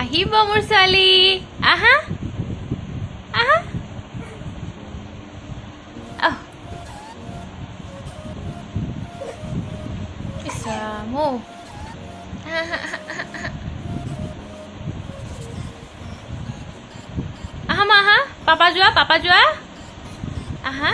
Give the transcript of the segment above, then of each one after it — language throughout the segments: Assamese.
আহিব মোৰ ছোৱালী আহা আহা আহ ইছামো আহা মা আহা পাপা যোৱা আহা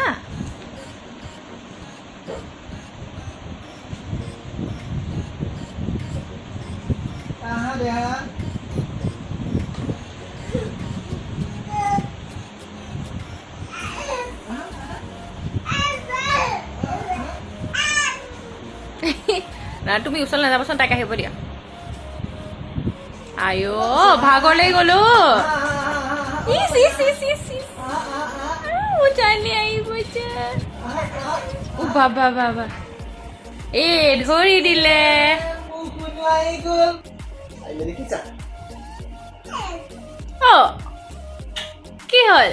না তুমি ওচৰ নাযাবাচোন তাইক আহিব দিয়া আয়ো ভাগৰ লাগি গলো ইস ইস ইস ইস ইস ও জানি আহিব যে ও বাবা বাবা এ ধৰি দিলে অ কি হ'ল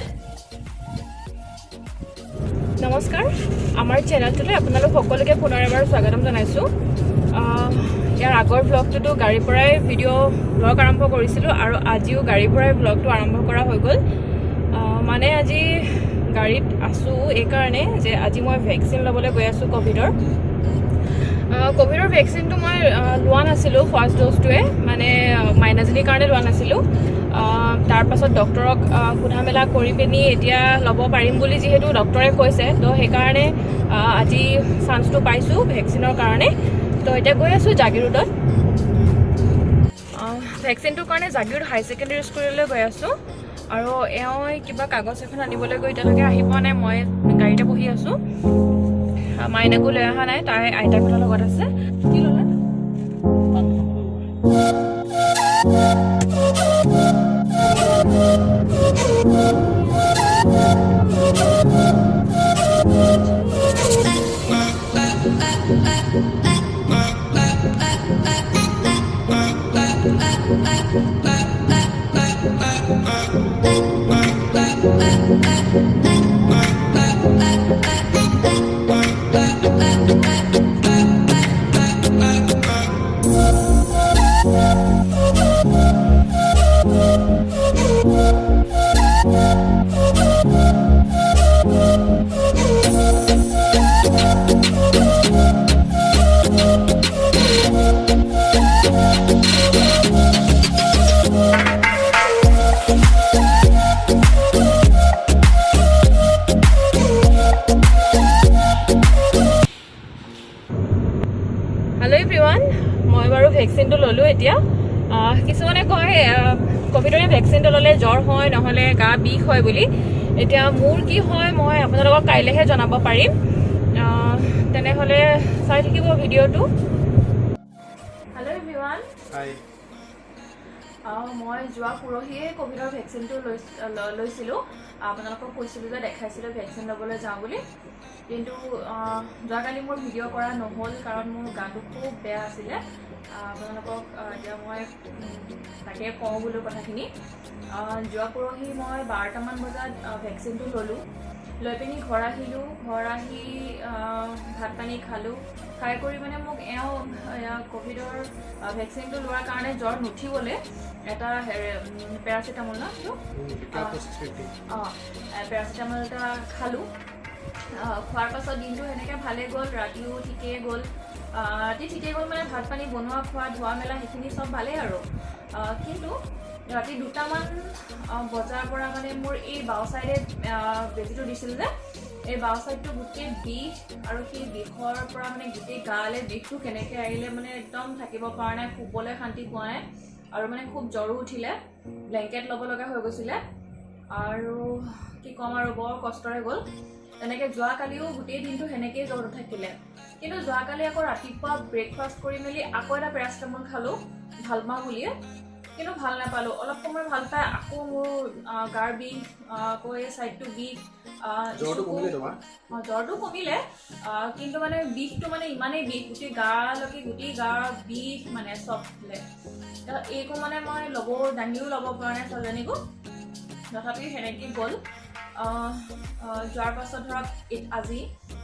নমস্কাৰ আমাৰ চেনেলটোলৈ আপোনালোক সকলোকে পুনৰ এবাৰ স্বাগতম জনাইছোঁ ইয়াৰ আগৰ ব্লগটোতো গাড়ীৰ পৰাই ব্লগ আৰম্ভ কৰিছিলোঁ আৰু আজিও গাড়ীৰ পৰাই ব্লগটো আৰম্ভ কৰা হৈ গ'ল মানে আজি গাড়ীত আছোঁ এইকাৰণে যে আজি মই ভেকচিন ল'বলৈ গৈ আছোঁ ক'ভিডৰ ভেকচিনটো মই লোৱা নাছিলোঁ ফাৰ্ষ্ট ড'জটোৱে মানে মাইনাজনীৰ কাৰণে লোৱা নাছিলোঁ তাৰপাছত ডক্টৰক সোধা মেলা কৰি পিনি এতিয়া ল'ব পাৰিম বুলি যিহেতু ডক্টৰে কৈছে তো সেইকাৰণে আজি চান্সটো পাইছোঁ ভেকচিনৰ কাৰণে তো এতিয়া গৈ আছোঁ জাগিৰোডত ভেকচিনটোৰ কাৰণে জাগিৰোড হাই ছেকেণ্ডেৰী স্কুললৈ গৈ আছোঁ আৰু এওঁ কিবা কাগজ এখন আনিবলৈ গৈ এতিয়ালৈকে আহি পোৱা নাই মই গাড়ীতে বহি আছোঁ মাইনাকো লৈ অহা নাই তাই আইতাকৰ লগত আছে কি ল'লে মই বাৰু ভেকচিনটো ল'লোঁ এতিয়া কিছুমানে কয় ক'ভিডৰ ভেকচিনটো ল'লে জ্বৰ হয় নহ'লে গা বিষ হয় বুলি এতিয়া মোৰ কি হয় মই আপোনালোকক কাইলৈহে জনাব পাৰিম তেনেহ'লে চাই থাকিব ভিডিঅ'টো হেল্ল' এভৰিৱান মই যোৱা পৰহিয়ে ক'ভিডৰ ভেকচিনটো লৈছিলোঁ আপোনালোকক কৈছিলোঁ যে দেখাইছিলোঁ ভেকচিন ল'বলৈ যাওঁ বুলি কিন্তু যোৱাকালি মোৰ ভিডিঅ' কৰা নহ'ল কাৰণ মোৰ গাটো খুব বেয়া আছিলে আপোনালোকক এতিয়া মই তাকে কওঁ বোলো কথাখিনি যোৱা পৰহি মই 12টামান বজাত ভেকচিনটো ল'লোঁ লৈ পিনি ঘৰ আহিলোঁ ঘৰ আহি ভাত পানী খালোঁ খাই কৰি মানে মোক এওঁ ক'ভিডৰ ভেকচিনটো লোৱাৰ কাৰণে জ্বৰ নুঠিবলৈ এটা পেৰাচিটামল ন পেৰাচিটামল এটা খালোঁ খোৱাৰ পাছত দিনটো সেনেকৈ ভালেই গ'ল ৰাতিও ঠিকেই গ'ল ৰাতি ঠিকেই গ'ল মানে ভাত পানী বনোৱা খোৱা ধোৱা মেলা সেইখিনি চব ভালেই আৰু কিন্তু ৰাতি 2টামান বজাৰ পৰা মানে মোৰ এই বাওঁ চাইডে বেজীটো দিছিল যে এই বাওঁ চাইডটো গোটেই বিষ আৰু সেই বিষৰ পৰা মানে গোটেই গালে বিষটো কেনেকৈ আহিলে মানে একদম থাকিব পৰা নাই শুবলৈ শান্তি পোৱা নাই আৰু মানে খুব জ্বৰো উঠিলে ব্লেংকেট ল'ব লগা হৈ গৈছিলে আৰু কি ক'ম আৰু বৰ কষ্টৰে গ'ল তেনেকৈ যোৱাকালিও গোটেই দিনটো সেনেকৈয়ে জ্বৰ থাকিলে কিন্তু যোৱাকালি আকৌ ৰাতিপুৱা ব্ৰেকফাষ্ট কৰি মেলি আকৌ এটা পেৰাচিটামল খালোঁ ভাল পাওঁ বুলিয়ে কিন্তু ভাল নাপালোঁ অলপ সময় ভাল পাই আকৌ মোৰ গাৰ বিষ আকৌ এই চাইডটো বিষ জ্বৰটো কমিলে কিন্তু মানে বিষটো মানে ইমানেই বিষ গোটেই গালৈকে গোটেই গাৰ বিষ মানে চব ফুলে এইকো মানে মই দাঙিও ল'ব পৰা নাই ছোৱালীজনীকো তথাপিও সেনেকৈ গ'ল যোৱাৰ পাছত ধৰক আজি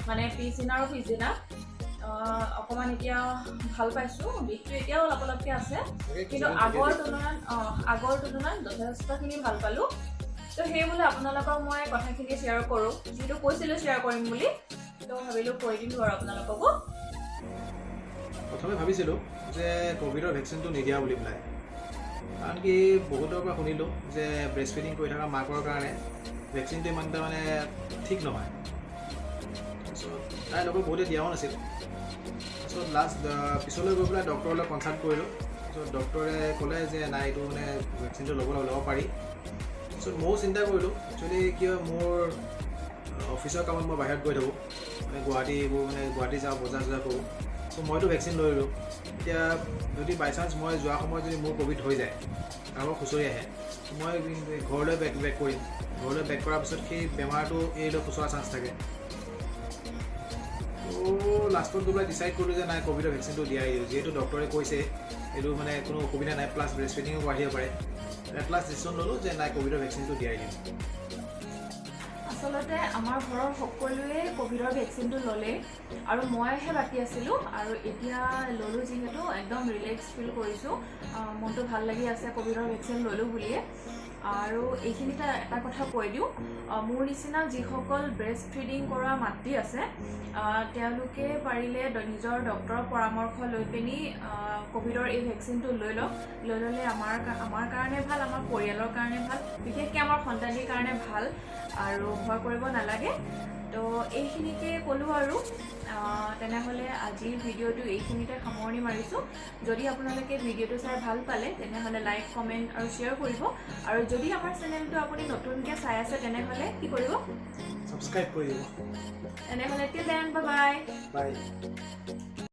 মানে পিছদিনা আৰু পিছদিনা অকণমান এতিয়া ভাল পাইছোঁ, বিষটো এতিয়াও অলপ অলপকৈ আছে, কিন্তু আগৰ তুলনাত যথেষ্টখিনি ভাল পালোঁ। তো সেই বোলে আপোনালোকক মই কথাখিনি শ্বেয়াৰ কৰোঁ, যিহেতু কৈছিলোঁ শ্বেয়াৰ কৰিম বুলি, তো ভাবিলোঁ কৈ দিলোঁ আৰু আপোনালোককো। প্ৰথমে ভাবিছিলোঁ যে ক'ভিডৰ ভেকচিনটো নিদিয়া বুলি পেলাই, কাৰণ কি বহুতৰ পৰা শুনিলোঁ যে ব্ৰেষ্ট ফিডিং কৰি থকা মাকৰ কাৰণে ভেকচিনটো ইমান এটা মানে ঠিক নহয়। তাৰপিছত তাইৰ লগত বহুতে দিয়াও নাছিল। তাৰপিছত লাষ্ট পিছলৈ গৈ পেলাই ডক্টৰৰ লগত কনচাল্ট কৰিলোঁ। তাৰপিছত ডক্টৰে ক'লে যে নাই, এইটো মানে ভেকচিনটো ল'ব পাৰি। তাৰপিছত ময়ো চিন্তা কৰিলোঁ, একচুৱেলি কি হয়, মোৰ অফিচৰ কামত মই বাহিৰত গৈ থাকোঁ, মানে গুৱাহাটী যাওঁ, বজাৰ কৰোঁ। চ' মইতো ভেকচিন লৈ ল'লোঁ। এতিয়া যদি বাই চান্স মই যোৱা সময়ত যদি মোৰ ক'ভিড হৈ যায়, কাৰোবাৰ খুচৰি আহে, মই ঘৰলৈ বেক কৰিম। ঘৰলৈ বেক কৰাৰ পিছত সেই বেমাৰটো এৰিলৈ খুচৰাৰ চান্স থাকে। ত' লাষ্টত গৈ পেলাই ডিচাইড কৰিলোঁ যে নাই, ক'ভিডৰ ভেকচিনটো দিয়াই দিওঁ, যিহেতু ডক্টৰে কৈছে এইটো মানে কোনো অসুবিধা নাই, প্লাছ ব্ৰেষ্ট ফিডিঙো বাঢ়িব পাৰে। এট লাষ্ট ডিচিশ্যন ল'লোঁ যে নাই, ক'ভিডৰ ভেকচিনটো দিয়াই দিওঁ। আচলতে আমাৰ ঘৰৰ সকলোৱে ক'ভিডৰ ভেকচিনটো ল'লে আৰু মইহে বাকী আছিলোঁ, আৰু এতিয়া ল'লোঁ যিহেতু একদম ৰিলেক্স ফিল কৰিছোঁ, মনটো ভাল লাগি আছে ক'ভিডৰ ভেকচিন ল'লোঁ বুলিয়ে। আৰু এইখিনিতে এটা কথা কৈ দিওঁ, মোৰ নিচিনা যিসকল ব্ৰেষ্ট ফিডিং কৰা মাতৃ আছে, তেওঁলোকে পাৰিলে নিজৰ ডক্টৰৰ পৰামৰ্শ লৈ পিনি ক'ভিডৰ এই ভেকচিনটো লৈ ল'লে আমাৰ কাৰণে ভাল, আমাৰ পৰিয়ালৰ কাৰণে ভাল, বিশেষকৈ আমাৰ সন্তানীৰ কাৰণে ভাল, আৰু ভয় কৰিব নালাগে। তো এইখিনিকে ক'লোঁ আৰু। তেনেহ'লে আজিৰ ভিডিঅ'টো এইখিনিতে সামৰণি মাৰিছোঁ। যদি আপোনালোকে ভিডিঅ'টো চাই ভাল পালে তেনেহ'লে লাইক, কমেণ্ট আৰু শ্বেয়াৰ কৰিব। আৰু যদি আমাৰ চেনেলটো আপুনি নতুনকৈ চাই আছে তেনেহ'লে কি কৰিব? ছাবস্ক্ৰাইব কৰি দিব। তেনেহ'লে টিল দেন, বাই বাই। বাই।